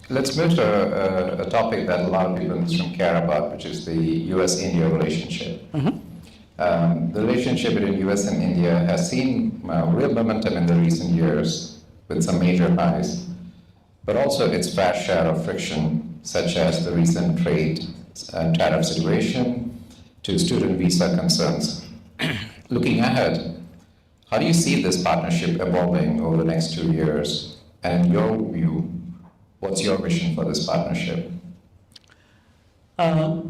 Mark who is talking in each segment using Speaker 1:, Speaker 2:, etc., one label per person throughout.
Speaker 1: Let's move to a topic that a lot of people in this room care about, which is the US-India relationship. The relationship between US and India has seen real momentum in the recent years with some major highs, but also its fair share of friction, such as the recent trade and tariff situation to student visa concerns. Looking ahead, how do you see this partnership evolving over the next 2 years? And in your view, what's your vision for this partnership?
Speaker 2: I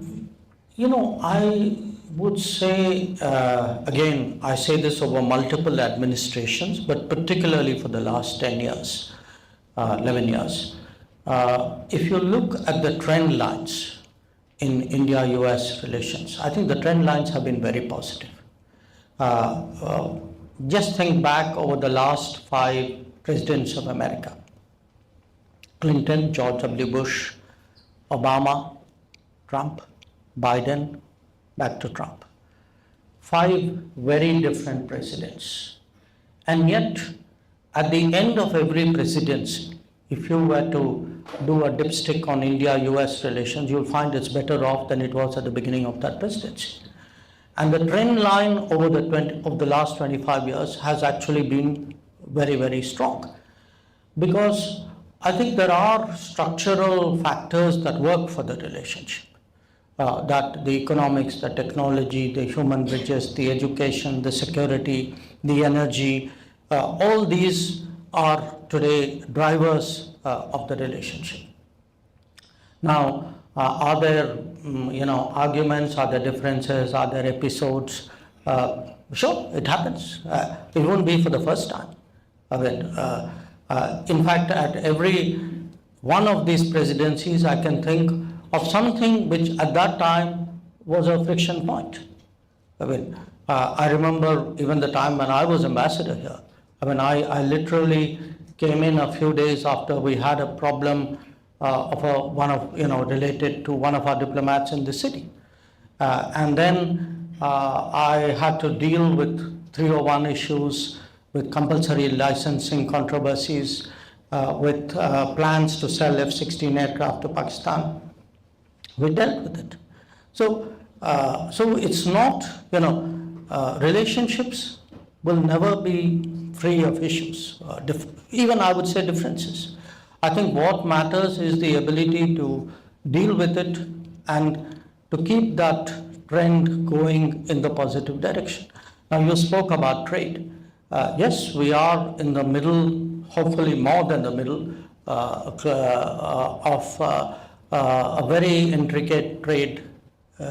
Speaker 2: would say, again, I say this over multiple administrations, but particularly for the last 10 years, 11 years. If you look at the trend lines in India-US relations, I think the trend lines have been very positive. Just think back over the last 5 presidents of America. Clinton, George W. Bush, Obama, Trump, Biden, back to Trump. 5 very different presidents. And yet, at the end of every presidency, if you were to do a dipstick on India-US relations, you'll find it's better off than it was at the beginning of that presidency. And the trend line over the last 25 years has actually been very, very strong. Because I think there are structural factors that work for the relationship. That the economics, the technology, the human bridges, the education, the security, the energy, all these are today drivers of the relationship. Now, are there arguments, are there differences, are there episodes? Sure, it happens. It won't be for the first time. In fact, at every one of these presidencies, I can think of something which at that time was a friction point. I remember even the time when I was ambassador here. I literally came in a few days after we had a problem related to one of our diplomats in the city. And then I had to deal with 301 issues, with compulsory licensing controversies, with plans to sell F-16 aircraft to Pakistan. We dealt with it. So it's not, relationships will never be free of issues, even I would say differences. I think what matters is the ability to deal with it and to keep that trend going in the positive direction. Now, you spoke about trade. Yes, we are in the middle, hopefully more than the middle, of a very intricate trade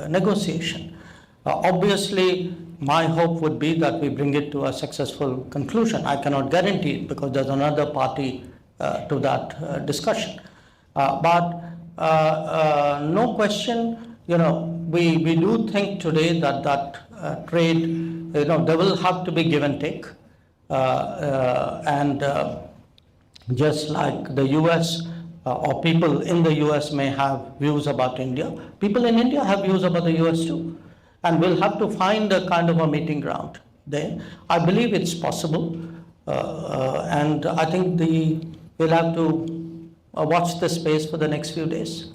Speaker 2: negotiation. Obviously, my hope would be that we bring it to a successful conclusion. I cannot guarantee it because there's another party to that discussion. But no question, we do think today that trade, there will have to be give and take. And just like the US or people in the US may have views about India, people in India have views about the US too. And we'll have to find a kind of a meeting ground there. I believe it's possible. And I think we'll have to watch the space for the next few days.